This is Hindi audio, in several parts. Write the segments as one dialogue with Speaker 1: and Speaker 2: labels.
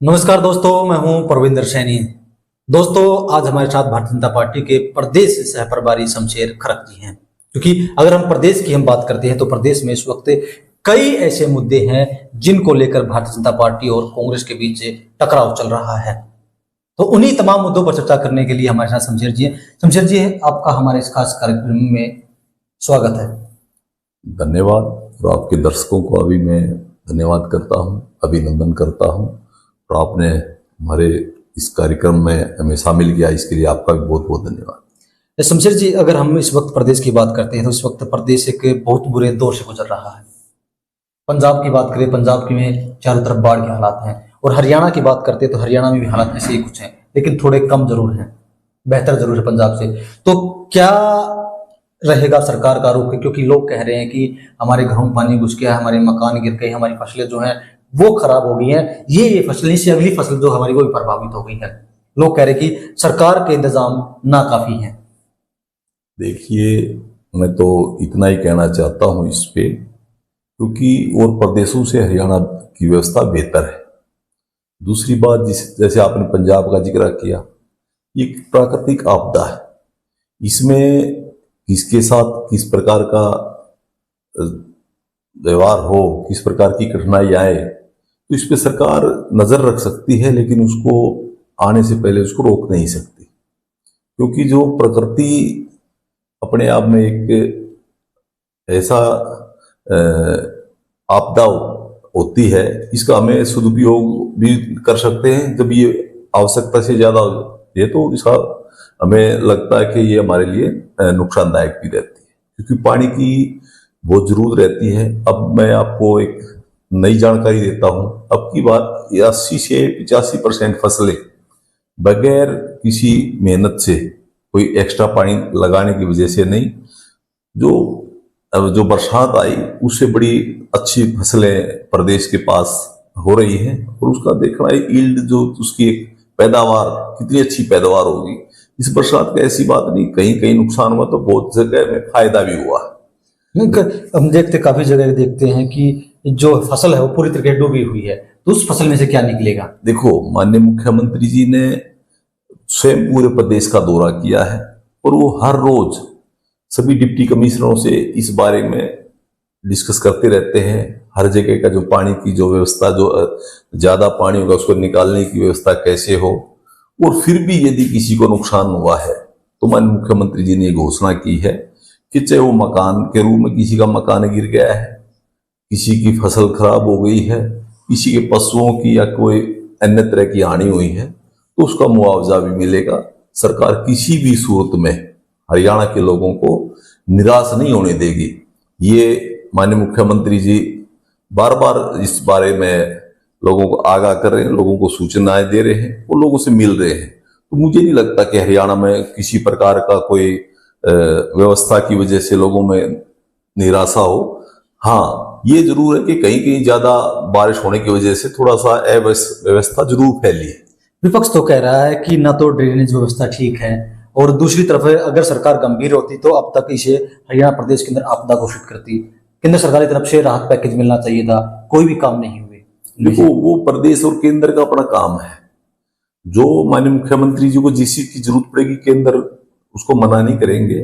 Speaker 1: नमस्कार दोस्तों, मैं हूं परविंदर सैनी। दोस्तों, आज हमारे साथ भारतीय जनता पार्टी के प्रदेश सह प्रभारी शमशेर खरक जी हैं। क्योंकि अगर हम प्रदेश की बात करते हैं तो प्रदेश में इस वक्त कई ऐसे मुद्दे हैं जिनको लेकर भारतीय जनता पार्टी और कांग्रेस के बीच टकराव चल रहा है। तो उन्हीं तमाम मुद्दों पर चर्चा करने के लिए हमारे साथ शमशेर जी हैं। शमशेर जी, आपका हमारे इस खास कार्यक्रम में स्वागत है।
Speaker 2: धन्यवाद। और आपके दर्शकों को अभी मैं धन्यवाद करता हूं, अभिनंदन करता हूं। और आपने हमारे इस कार्यक्रम में हमें शामिल किया, इसके लिए आपका भी बहुत बहुत धन्यवाद।
Speaker 1: शमशेर जी, अगर हम इस वक्त प्रदेश की बात करते हैं तो इस वक्त प्रदेश एक बहुत बुरे दौर से गुजर रहा है। पंजाब की बात करें, पंजाब की में चारों तरफ बाढ़ के हालात हैं, और हरियाणा की बात करते हैं तो हरियाणा में भी हालात ऐसे ही कुछ हैं, लेकिन थोड़े कम जरूर हैं, बेहतर जरूर है पंजाब से। तो क्या रहेगा सरकार का रुख? क्योंकि लोग कह रहे हैं कि हमारे घरों में पानी घुस गया, हमारे मकान गिर गए, हमारी फसलें जो हैं वो खराब हो गई हैं, ये फसलें से अगली फसल जो हमारी वो भी प्रभावित हो गई है। लोग कह रहे हैं कि सरकार के इंतजाम नाकाफी हैं।
Speaker 2: देखिए, मैं तो इतना ही कहना चाहता हूं इस पे, क्योंकि और प्रदेशों से हरियाणा की व्यवस्था बेहतर है। दूसरी बात, जैसे आपने पंजाब का जिक्र किया, ये एक प्राकृतिक आपदा है। इसमें किसके साथ किस प्रकार का व्यवहार हो, किस प्रकार की कठिनाई आए, तो इस पे सरकार नजर रख सकती है, लेकिन उसको आने से पहले उसको रोक नहीं सकती। क्योंकि जो प्रकृति अपने आप में एक ऐसा आपदा होती है, इसका हमें सदुपयोग भी कर सकते हैं जब ये आवश्यकता से ज्यादा हो जाती है, तो इसका हमें लगता है कि ये हमारे लिए नुकसानदायक भी रहती है, क्योंकि पानी की बहुत जरूरत रहती है। अब मैं आपको एक नई जानकारी देता हूं। अब की बात 80 से 85% फसलें बगैर किसी मेहनत से, कोई एक्स्ट्रा पानी लगाने की वजह से नहीं, जो बरसात आई उससे बड़ी अच्छी फसलें प्रदेश के पास हो रही हैं। और उसका देखना है यील्ड, जो उसकी एक पैदावार, कितनी अच्छी पैदावार होगी। इस बरसात का ऐसी बात नहीं, कहीं कहीं नुकसान हुआ तो बहुत जगह में फायदा भी हुआ।
Speaker 1: हम काफी जगह देखते हैं कि जो फसल है वो पूरी तरह डूबी हुई है, तो उस फसल में से क्या निकलेगा?
Speaker 2: देखो, माननीय मुख्यमंत्री जी ने स्वयं पूरे प्रदेश का दौरा किया है, और वो हर रोज सभी डिप्टी कमिश्नरों से इस बारे में डिस्कस करते रहते हैं। हर जगह का जो पानी की जो व्यवस्था, जो ज्यादा पानी होगा उसको निकालने की व्यवस्था कैसे हो। और फिर भी यदि किसी को नुकसान हुआ है तो माननीय मुख्यमंत्री जी ने ये घोषणा की है कि चाहे वो मकान के रूप में किसी का मकान गिर गया है, किसी की फसल खराब हो गई है, किसी के पशुओं की या कोई अन्य तरह की हानि हुई है, तो उसका मुआवजा भी मिलेगा। सरकार किसी भी सूरत में हरियाणा के लोगों को निराश नहीं होने देगी। ये माननीय मुख्यमंत्री जी बार बार इस बारे में लोगों को आगाह कर रहे हैं, लोगों को सूचनाएं दे रहे हैं, और लोगों से मिल रहे हैं। तो मुझे नहीं लगता कि हरियाणा में किसी प्रकार का कोई व्यवस्था की वजह से लोगों में निराशा हो। हाँ, ये जरूर है कि कहीं कहीं ज्यादा बारिश होने की वजह से थोड़ा सा अव्यवस्था जरूर फैली है।
Speaker 1: विपक्ष तो कह रहा है कि ना तो ड्रेनेज व्यवस्था ठीक है, और दूसरी तरफ अगर सरकार गंभीर होती तो अब तक इसे हरियाणा प्रदेश के अंदर आपदा घोषित करती। केंद्र सरकार की तरफ से राहत पैकेज मिलना चाहिए था, कोई भी काम नहीं हुए।
Speaker 2: देखो, वो प्रदेश और केंद्र का अपना काम है। जो माननीय मुख्यमंत्री जी को जिस चीज की जरूरत पड़ेगी, केंद्र उसको मना नहीं करेंगे।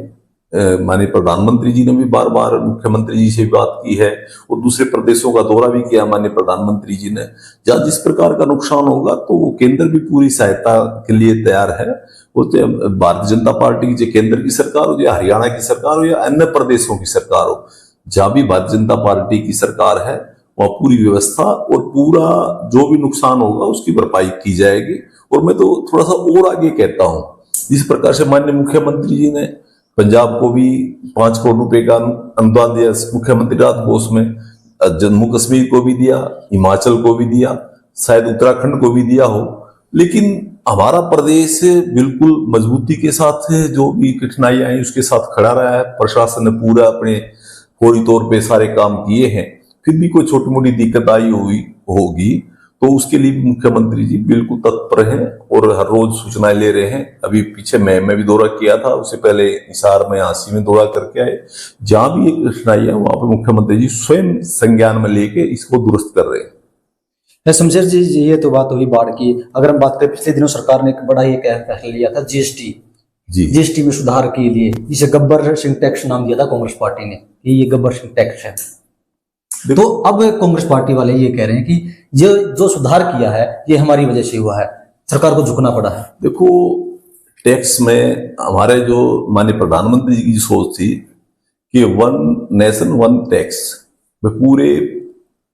Speaker 2: माननीय प्रधानमंत्री जी ने भी बार बार मुख्यमंत्री जी से बात की है, और दूसरे प्रदेशों का दौरा भी किया माननीय प्रधानमंत्री जी ने। जहां जिस प्रकार का नुकसान होगा तो वो केंद्र भी पूरी सहायता के लिए तैयार है। वो भारतीय जनता पार्टी की, जो केंद्र की सरकार हो, या हरियाणा की सरकार हो, या अन्य प्रदेशों की सरकार हो, जहां भी भारतीय जनता पार्टी की सरकार है वहां पूरी व्यवस्था और पूरा जो भी नुकसान होगा उसकी भरपाई की जाएगी। और मैं तो थोड़ा सा और आगे कहता हूं, जिस प्रकार से माननीय मुख्यमंत्री जी ने पंजाब को भी 5 करोड़ रुपए का अनुदान दिया मुख्यमंत्री राहत कोष में, जम्मू कश्मीर को भी दिया, हिमाचल को भी दिया, शायद उत्तराखंड को भी दिया हो, लेकिन हमारा प्रदेश बिल्कुल मजबूती के साथ जो भी कठिनाई आई उसके साथ खड़ा रहा है। प्रशासन ने पूरा अपने फौरी तौर पे सारे काम किए हैं। फिर भी कोई छोटी मोटी दिक्कत आई होगी तो उसके लिए भी मुख्यमंत्री जी बिल्कुल तत्पर हैं और हर रोज सूचनाएं ले रहे हैं। अभी पीछे मैं भी दौरा किया था, उससे पहले हिसार में, हांसी में दौरा करके आए। जहां भी एक कठिनाई है वहां पे मुख्यमंत्री जी स्वयं संज्ञान में लेके इसको दुरुस्त कर रहे हैं।
Speaker 1: शमशेर जी, ये तो बात हुई बाढ़ की। अगर हम बात करें, पिछले दिनों सरकार ने एक बड़ा ही एक फैसला लिया था, जीएसटी।
Speaker 2: जी
Speaker 1: जीएसटी में सुधार के लिए, जिसे गब्बर सिंह टैक्स नाम दिया था कांग्रेस पार्टी ने, कि ये गब्बर सिंह टैक्स है। तो अब कांग्रेस पार्टी वाले ये कह रहे हैं कि ये जो सुधार किया है ये हमारी वजह से हुआ है, सरकार को झुकना पड़ा है।
Speaker 2: देखो, टैक्स में हमारे जो माननीय प्रधानमंत्री जी की सोच थी कि वन नेशन वन टैक्स, में पूरे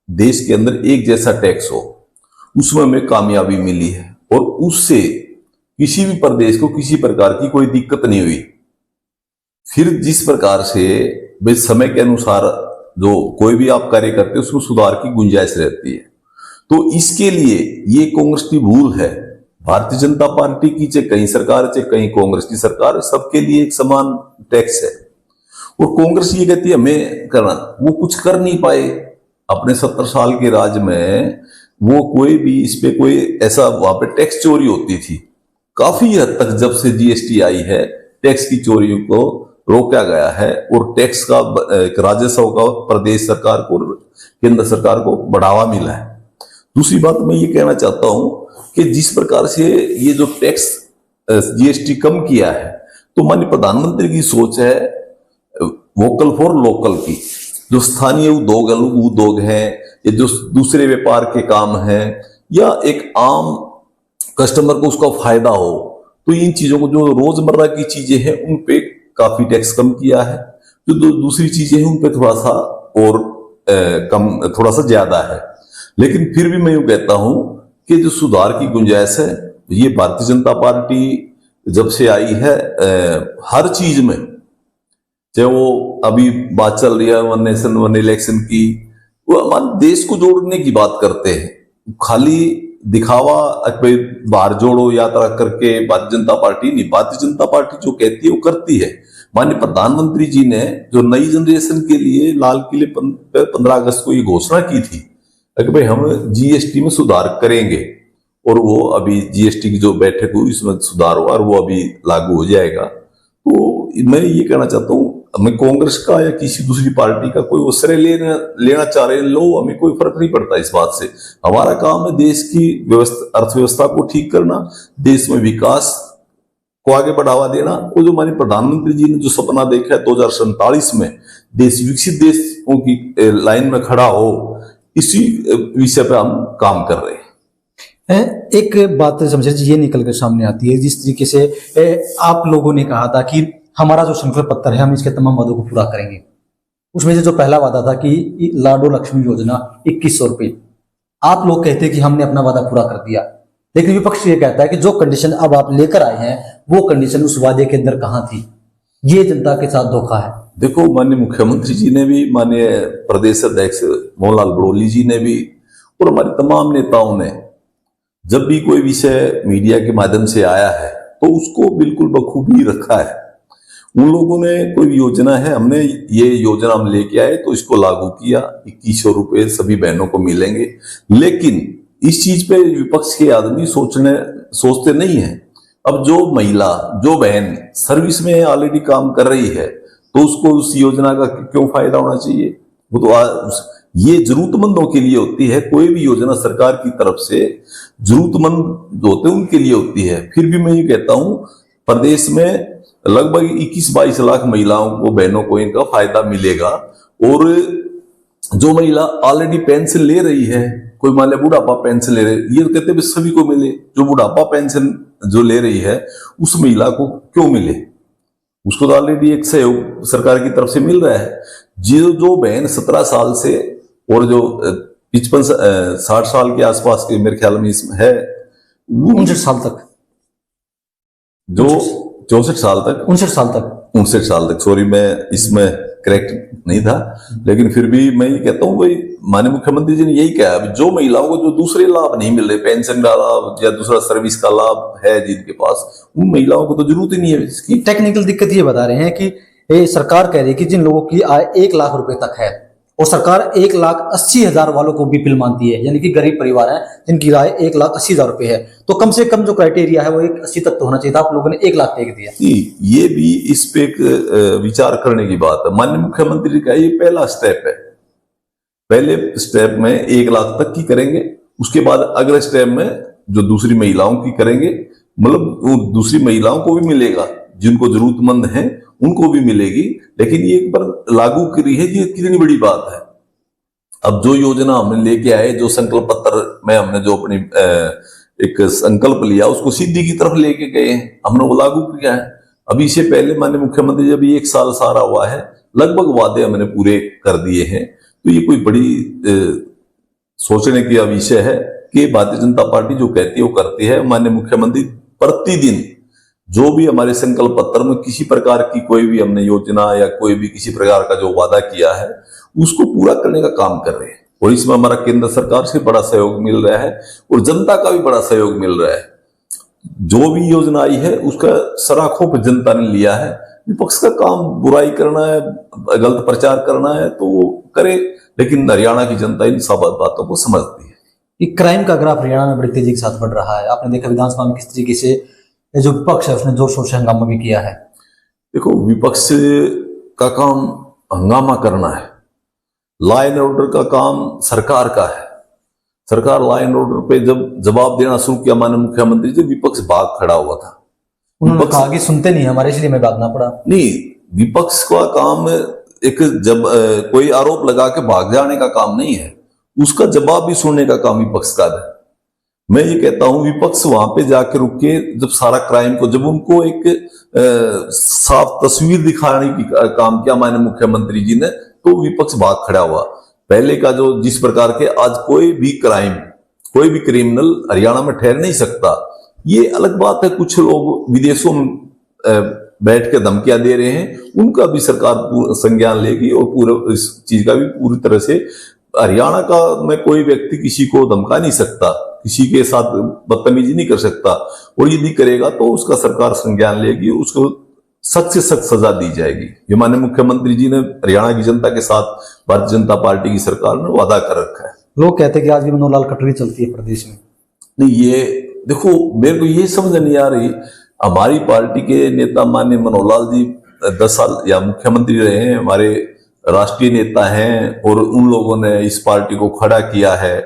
Speaker 2: देश के अंदर एक जैसा टैक्स हो, उसमें हमें कामयाबी मिली है और उससे किसी भी प्रदेश को किसी प्रकार की कोई दिक्कत नहीं हुई। फिर जिस प्रकार से भाई समय के अनुसार जो कोई भी आप कार्य करते हैं उसमें सुधार की गुंजाइश रहती है, तो इसके लिए ये कांग्रेस की भूल है। भारतीय जनता पार्टी की चाहे कहीं सरकार चाहे कहीं कांग्रेस की सरकार, सबके लिए एक समान टैक्स है। और कांग्रेस ये कहती है हमें करना, वो कुछ कर नहीं पाए अपने 70 साल के राज में। वो कोई भी इस पे कोई ऐसा, वहां पे टैक्स चोरी होती थी काफी हद तक। जब से जीएसटी आई है, टैक्स की चोरी को रोका गया है और टैक्स का राजस्व का प्रदेश सरकार को, केंद्र सरकार को बढ़ावा मिला है। दूसरी बात मैं ये कहना चाहता हूं कि जिस प्रकार से ये जो टैक्स जीएसटी कम किया है, तो माननीय प्रधानमंत्री की सोच है वोकल फॉर लोकल की। जो स्थानीय उद्योग हैं, ये जो दूसरे व्यापार के काम हैं, या एक आम कस्टमर को उसका फायदा हो, तो इन चीजों को, जो रोजमर्रा की चीजें हैं उन पे काफी टैक्स कम किया है। जो दूसरी चीजें हैं उन पे थोड़ा सा और कम, थोड़ा सा ज्यादा है। लेकिन फिर भी मैं यूं कहता हूं कि जो सुधार की गुंजाइश है, ये भारतीय जनता पार्टी जब से आई है हर चीज में, चाहे वो अभी बात चल रही है वन नेशन वन इलेक्शन की, वो हमारे देश को जोड़ने की बात करते हैं। खाली दिखावा बाहर जोड़ो यात्रा करके भारतीय जनता पार्टी नहीं, भारतीय जनता पार्टी जो कहती है वो करती है। माननीय प्रधानमंत्री जी ने जो नई जनरेशन के लिए लाल किले पर 15 अगस्त को ये घोषणा की थी कि भाई हम जीएसटी में सुधार करेंगे, और वो अभी जीएसटी की जो बैठक हुई इसमें सुधार हुआ और वो अभी लागू हो जाएगा। तो मैं ये कहना चाहता हूँ, हमें कांग्रेस का या किसी दूसरी पार्टी का कोई वो श्रेय लेना चाह रहे लो, हमें कोई फर्क नहीं पड़ता इस बात से। हमारा काम है देश की अर्थव्यवस्था को ठीक करना, देश में विकास को आगे बढ़ावा देना। और जो हमारे प्रधानमंत्री जी ने जो सपना देखा है 2047 में देश विकसित देशों की लाइन में खड़ा हो, इसी विषय पे हम काम कर रहे हैं।
Speaker 1: एक बात शमशेर जी ये निकल कर सामने आती है, जिस तरीके से आप लोगों ने कहा था कि हमारा जो संकल्प पत्र है हम इसके तमाम वादों को पूरा करेंगे, उसमें से जो पहला वादा था कि लाडो लक्ष्मी योजना 2100 रुपये, आप लोग कहते हैं कि हमने अपना वादा पूरा कर दिया, लेकिन विपक्ष ये कहता है कि जो कंडीशन अब आप लेकर आए हैं वो कंडीशन उस वादे के अंदर कहां थी। ये जनता के साथ धोखा है।
Speaker 2: देखो, माननीय मुख्यमंत्री जी ने भी, माननीय प्रदेश अध्यक्ष मोहनलाल बड़ोली जी ने भी, और हमारे तमाम नेताओं ने जब भी कोई विषय मीडिया के माध्यम से आया है तो उसको बिल्कुल बखूबी रखा है। उन लोगों ने कोई योजना है, हमने ये योजना हम लेके आए तो इसको लागू किया, 2100 रुपये सभी बहनों को मिलेंगे। लेकिन इस चीज पे विपक्ष के आदमी सोचते नहीं है। अब जो महिला, जो बहन सर्विस में ऑलरेडी काम कर रही है, तो उसको उस योजना का क्यों फायदा होना चाहिए? वो तो ये जरूरतमंदों के लिए होती है। कोई भी योजना सरकार की तरफ से जरूरतमंद होते हैं उनके लिए होती है। फिर भी मैं ये कहता हूं, प्रदेश में लगभग 21-22 लाख महिलाओं को, बहनों को इनका फायदा मिलेगा। और जो महिला ऑलरेडी पेंशन ले रही है, कोई मान लिया बुढ़ापा पेंशन ले रहे, ये कहते हैं सभी को मिले। जो बुढ़ापा पेंशन जो ले रही है उस महिला को क्यों मिले? उसको तो ऑलरेडी एक सहयोग सरकार की तरफ से मिल रहा है। जो बहन 17 साल से और जो 55-60 साल के आसपास के, मेरे ख्याल में इसमें है
Speaker 1: 59 साल तक,
Speaker 2: जो 64 साल तक,
Speaker 1: 59 साल तक,
Speaker 2: सॉरी मैं इसमें करेक्ट नहीं था, लेकिन फिर भी मैं ये कहता हूँ भाई, माननीय मुख्यमंत्री जी ने यही कहा, जो महिलाओं को जो दूसरे लाभ नहीं मिल रहे, पेंशन का लाभ या दूसरा सर्विस का लाभ है जिनके पास, उन महिलाओं को तो जरूरत ही नहीं है इसकी।
Speaker 1: टेक्निकल दिक्कत ये बता रहे हैं कि सरकार कह रही है कि जिन लोगों की आय 1 लाख रुपए तक है, और सरकार 1,80,000 वालों को बीपीएल मानती है, यानी कि गरीब परिवार हैं जिनकी आय 1,80,000 रुपए है, तो कम से कम जो क्राइटेरिया है वो 180 तक तो होना चाहिए था। आप लोगों ने 1 लाख टेक दिया।
Speaker 2: ये भी इस पे विचार करने की बात है। माननीय मुख्यमंत्री का ये पहला स्टेप है। पहले स्टेप में 1 लाख तक की करेंगे, उसके बाद अगले स्टेप में जो दूसरी महिलाओं की करेंगे, मतलब वो दूसरी महिलाओं को भी मिलेगा, जिनको जरूरतमंद हैं उनको भी मिलेगी। लेकिन ये एक बार लागू करी है, ये कितनी बड़ी बात है। अब जो योजना हमने लेके आए, जो संकल्प पत्र में हमने जो अपनी एक संकल्प लिया, उसको सिद्धि की तरफ लेके गए हैं, हमने वो लागू किया है। अभी इससे पहले माननीय मुख्यमंत्री जब 1 साल सारा हुआ है, लगभग वादे हमने पूरे कर दिए हैं। तो ये कोई बड़ी सोचने की विषय है कि भारतीय जनता पार्टी जो कहती है वो करती है। माननीय मुख्यमंत्री प्रतिदिन जो भी हमारे संकल्प पत्र में किसी प्रकार की कोई भी हमने योजना या कोई भी किसी प्रकार का जो वादा किया है उसको पूरा करने का काम कर रहे हैं, और इसमें हमारा केंद्र सरकार से बड़ा सहयोग मिल रहा है और जनता का भी बड़ा सहयोग मिल रहा है। जो भी योजना आई है उसका सराखों पर जनता ने लिया है। विपक्ष का काम बुराई करना है, गलत प्रचार करना है तो वो करे, लेकिन हरियाणा की जनता इन सब बातों को समझती है।
Speaker 1: ये क्राइम का ग्राफ हरियाणा में बड़ी तेजी के साथ बढ़ रहा है। आपने देखा विधानसभा में किस तरीके से ये जो विपक्ष है उसने जोर शोर से हंगामा भी किया है।
Speaker 2: देखो, विपक्ष का काम हंगामा करना है, लॉ एंड ऑर्डर का काम सरकार का है। सरकार लॉ एंड ऑर्डर पे जब जवाब देना शुरू किया माननीय मुख्यमंत्री जी, विपक्ष भाग खड़ा हुआ था।
Speaker 1: उन्होंने कहा कि सुनते नहीं हमारे, इसलिए मैं भागना पड़ा।
Speaker 2: नहीं, विपक्ष का काम एक जब कोई आरोप लगा के भाग जाने का काम नहीं है, उसका जवाब भी सुनने का काम विपक्ष का है। मैं ये कहता हूं विपक्ष वहां पे जाके रुक के जब सारा क्राइम को, जब उनको एक साफ तस्वीर दिखाने की काम किया माननीय मुख्यमंत्री जी ने, तो विपक्ष भाग खड़ा हुआ। पहले का जो जिस प्रकार के आज कोई भी क्राइम, कोई भी क्रिमिनल हरियाणा में ठहर नहीं सकता, ये अलग बात है। कुछ लोग विदेशों में बैठ के धमकियां दे रहे हैं, उनका भी सरकार संज्ञान लेगी और पूरा इस चीज का भी पूरी तरह से हरियाणा का में कोई व्यक्ति किसी को धमका नहीं सकता, किसी के साथ बदतमीजी नहीं कर सकता, और यदि करेगा तो उसका सरकार संज्ञान लेगी, उसको सख्त से सख्त सजा दी जाएगी। ये माननीय मुख्यमंत्री जी ने हरियाणा की जनता के साथ भारतीय जनता पार्टी की सरकार ने वादा कर रखा है।
Speaker 1: लोग कहते हैं कि आज भी मनोहर लाल खट्टर चलती है प्रदेश में।
Speaker 2: नहीं, ये देखो, मेरे को ये समझ नहीं आ रही, हमारी पार्टी के नेता माननीय मनोहर लाल जी 10 साल या मुख्यमंत्री रहे हैं, हमारे राष्ट्रीय नेता हैं, और उन लोगों ने इस पार्टी को खड़ा किया है,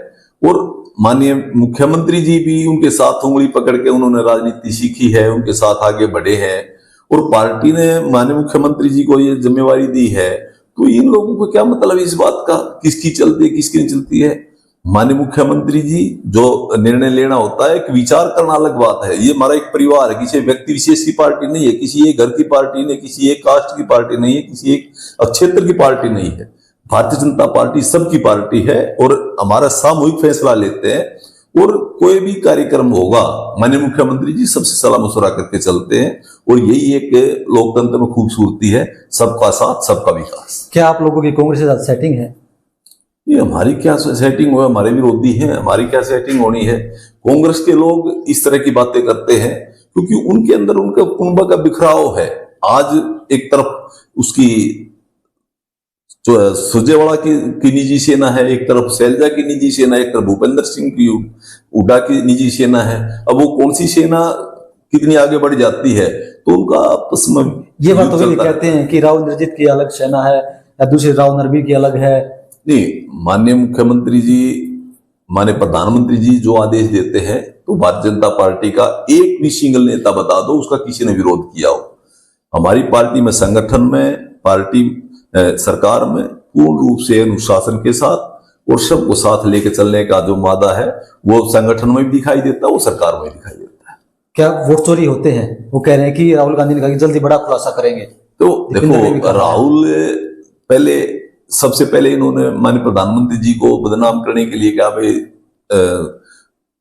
Speaker 2: और माननीय मुख्यमंत्री जी भी उनके साथ उंगली पकड़ के उन्होंने राजनीति सीखी है, उनके साथ आगे बढ़े हैं, और पार्टी ने माननीय मुख्यमंत्री जी को ये जिम्मेवारी दी है। तो इन लोगों को क्या मतलब इस बात का किसकी चलती है किसकी नहीं चलती है? माननीय मुख्यमंत्री जी जो निर्णय लेना होता है, एक विचार करना अलग बात है। ये हमारा एक परिवार है, किसी व्यक्ति विशेष की पार्टी नहीं है, किसी एक घर की पार्टी नहीं, किसी एक कास्ट की पार्टी नहीं है, किसी एक क्षेत्र की पार्टी नहीं है। भारतीय जनता पार्टी सबकी पार्टी है, और हमारा सामूहिक फैसला लेते हैं, और कोई भी कार्यक्रम होगा माननीय मुख्यमंत्री जी सबसे सलाह मशवरा करके चलते हैं, और यही एक लोकतंत्र में खूबसूरती है, सबका साथ सबका विकास।
Speaker 1: क्या आप लोगों की कांग्रेस के साथ सेटिंग है?
Speaker 2: ये हमारी क्या सेटिंग हो, हमारे विरोधी हैं, हमारी क्या सेटिंग होनी है? कांग्रेस के लोग इस तरह की बातें करते हैं क्योंकि उनके अंदर उनका कुंभ का बिखराव है। आज एक तरफ उसकी जो सुरजेवाला की निजी सेना है, एक तरफ शैलजा की निजी सेना, एक तरफ भूपेंद्र सिंह की हुड्डा की निजी सेना है। अब वो कौन सी सेना कितनी आगे बढ़ जाती है तो उनका आपस में
Speaker 1: ये बात तो भी कहते हैं कि राव इंद्रजीत की अलग सेना है या दूसरी राव नरबीर की अलग है।
Speaker 2: नहीं, माननीय मुख्यमंत्री जी, माननीय प्रधानमंत्री जी जो आदेश देते हैं, तो भारतीय जनता पार्टी का एक भी सिंगल नेता बता दो उसका किसी ने विरोध किया हो। हमारी पार्टी में, संगठन में, पार्टी सरकार में पूर्ण रूप से अनुशासन के साथ और सबको साथ लेके चलने का जो वादा है वो संगठन में भी दिखाई देता है, वो सरकार में दिखाई देता है।
Speaker 1: क्या वोट चोरी होते हैं? वो कह रहे हैं कि राहुल गांधी ने कहा कि जल्दी बड़ा खुलासा करेंगे।
Speaker 2: तो देखो, राहुल पहले सबसे पहले इन्होंने माननीय प्रधानमंत्री जी को बदनाम करने के लिए कहा भाई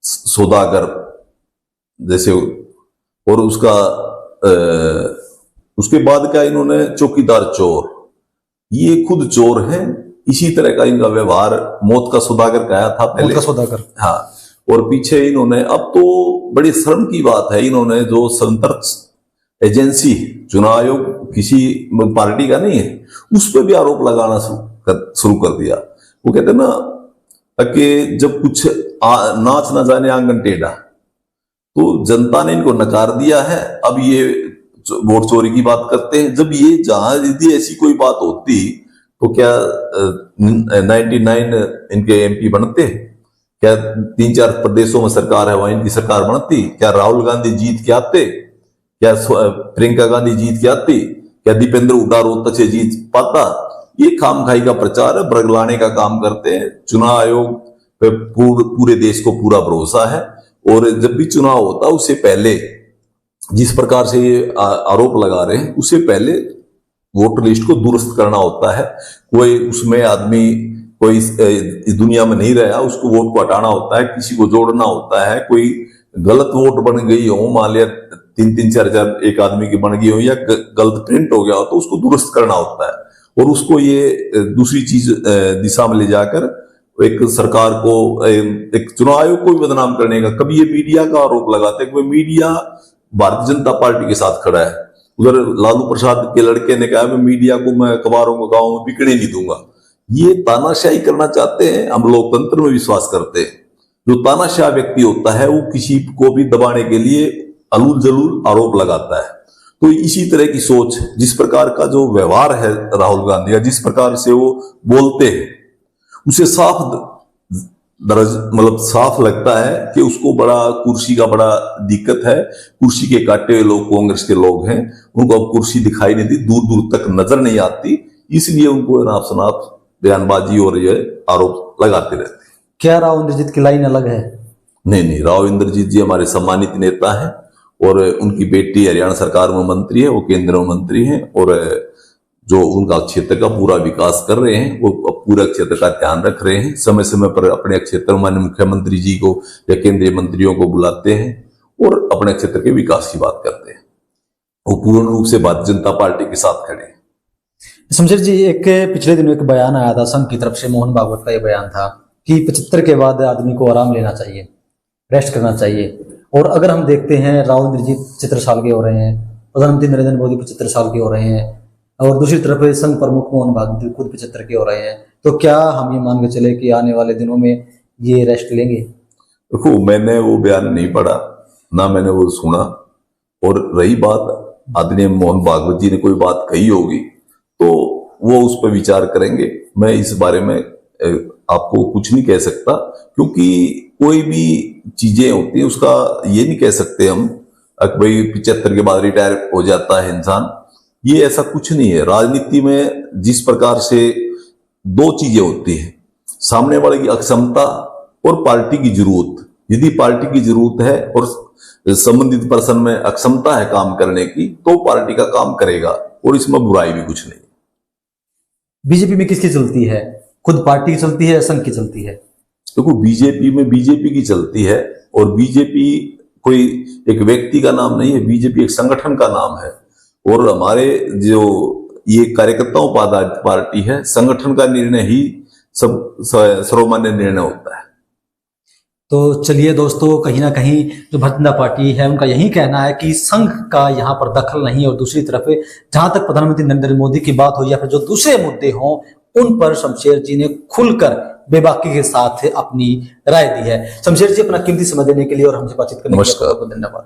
Speaker 2: सौदागर जैसे, और उसके बाद क्या इन्होंने चौकीदार चोर, ये खुद चोर हैं। इसी तरह का इनका व्यवहार मौत का सौदागर कहा था पहले,
Speaker 1: मौत का सौदागर,
Speaker 2: हाँ। और पीछे इन्होंने, अब तो बड़ी शर्म की बात है, इन्होंने जो स्वतंत्र एजेंसी चुनाव आयोग किसी पार्टी का नहीं है, उस पर भी आरोप लगाना शुरू कर दिया। वो कहते ना कि जब कुछ नाच ना जाने आंगन टेढ़ा, तो जनता ने इनको नकार दिया है। अब ये वोट चोरी की बात करते हैं। जब ये जहां यदि ऐसी कोई बात होती तो क्या 99 इनके एमपी बनते? क्या 3-4 प्रदेशों में सरकार है, वहां इनकी सरकार बनती? क्या राहुल गांधी जीत के आते? क्या प्रियंका गांधी जीत के आती? क्या दीपेंद्र हुड्डा रोहतक से जीत पाता? ये खामखाई का प्रचार है, बरगलाने का काम करते हैं। चुनाव आयोग पे पूरे देश को पूरा भरोसा है, और जब भी चुनाव होता है उससे पहले जिस प्रकार से ये आरोप लगा रहे हैं, उससे पहले वोटर लिस्ट को दुरुस्त करना होता है। कोई उसमें आदमी कोई इस दुनिया में नहीं रहा, उसको वोट को हटाना होता है, किसी को जोड़ना होता है। कोई गलत वोट बन गई हो, मान लिया 3-3, 4-4 एक आदमी की बन गई हो, या गलत प्रिंट हो गया हो, तो उसको दुरुस्त करना होता है। और उसको ये दूसरी चीज दिशा में ले जाकर एक सरकार को, एक चुनाव आयोग को भी बदनाम करने का। कभी ये मीडिया का आरोप लगाते हैं कि मीडिया भारतीय जनता पार्टी के साथ खड़ा है। उधर लालू प्रसाद के लड़के ने कहा मीडिया को मैं अखबारों को गांव में बिकने नहीं दूंगा। ये तानाशाही करना चाहते हैं। हम लोकतंत्र में विश्वास करते हैं। जो तानाशाह व्यक्ति होता है वो किसी को भी दबाने के लिए अलूल जलूल आरोप लगाता है। तो इसी तरह की सोच, जिस प्रकार का जो व्यवहार है राहुल गांधी का, जिस प्रकार से वो बोलते हैं, उसे मतलब साफ लगता है कि उसको बड़ा कुर्सी का बड़ा दिक्कत है। कुर्सी के काटे हुए लोग कांग्रेस के लोग हैं, उनको अब कुर्सी दिखाई नहीं दी, दूर दूर तक नजर नहीं आती, इसलिए उनको नाप शनाप बयानबाजी और ये आरोप लगाते रहते हैं।
Speaker 1: क्या राव इंद्रजीत की लाइन अलग है?
Speaker 2: नहीं, राव इंद्रजीत जी हमारे सम्मानित नेता हैं, और उनकी बेटी हरियाणा सरकार में मंत्री है, वो केंद्र में मंत्री हैं, और जो उनका क्षेत्र का पूरा विकास कर रहे हैं, वो पूरा क्षेत्र का ध्यान रख रहे हैं। समय समय पर अपने क्षेत्र में माननीय मुख्यमंत्री जी को या केंद्रीय मंत्रियों को बुलाते हैं और अपने क्षेत्र के विकास की बात करते हैं। वो पूर्ण रूप से भारतीय जनता पार्टी के साथ खड़े हैं।
Speaker 1: शमशेर जी, एक पिछले दिनों एक बयान आया था संघ की तरफ से, मोहन भागवत का यह बयान था कि 75 के बाद आदमी को आराम लेना चाहिए, रेस्ट करना चाहिए। और अगर हम देखते हैं राहुल इंद्रजीत 75 साल के हो रहे हैं, प्रधानमंत्री नरेंद्र मोदी 75 साल के हो रहे हैं, और दूसरी तरफ संघ प्रमुख मोहन भागवत खुद 75 के हो रहे हैं, तो क्या हम ये मान के चले कि आने वाले दिनों में ये रेस्ट लेंगे?
Speaker 2: देखो, मैंने वो बयान नहीं पढ़ा, ना मैंने वो सुना। और रही बात आदरणीय मोहन भागवत जी ने कोई बात कही होगी तो वो उस पर विचार करेंगे। मैं इस बारे में आपको कुछ नहीं कह सकता, क्योंकि कोई भी चीजें होती है उसका ये नहीं कह सकते हम कि भाई 75 के बाद रिटायर हो जाता है इंसान। ये ऐसा कुछ नहीं है। राजनीति में जिस प्रकार से दो चीजें होती हैं, सामने वाले की अक्षमता और पार्टी की जरूरत। यदि पार्टी की जरूरत है और संबंधित पर्सन में अक्षमता है काम करने की, तो पार्टी का काम करेगा, और इसमें बुराई भी कुछ नहीं।
Speaker 1: बीजेपी में किसकी चलती है? खुद पार्टी की चलती है या संघ की चलती है?
Speaker 2: देखो, बीजेपी में बीजेपी की चलती है, और बीजेपी कोई एक व्यक्ति का नाम नहीं है, बीजेपी एक संगठन का नाम है। और हमारे जो ये कार्यकर्ताओं पर आधारित पार्टी है, संगठन का निर्णय ही सब सर्वमान्य निर्णय होता है।
Speaker 1: तो चलिए दोस्तों, कहीं ना कहीं जो भारतीय जनता पार्टी है उनका यही कहना है कि संघ का यहाँ पर दखल नहीं, और दूसरी तरफ जहां तक प्रधानमंत्री नरेंद्र मोदी की बात हो या फिर जो दूसरे मुद्दे हों, उन पर शमशेर जी ने खुलकर बेबाकी के साथ अपनी राय दी है। शमशेर जी, अपना कीमती समय देने के लिए और हमसे बातचीत करने के लिए बहुत बहुत धन्यवाद।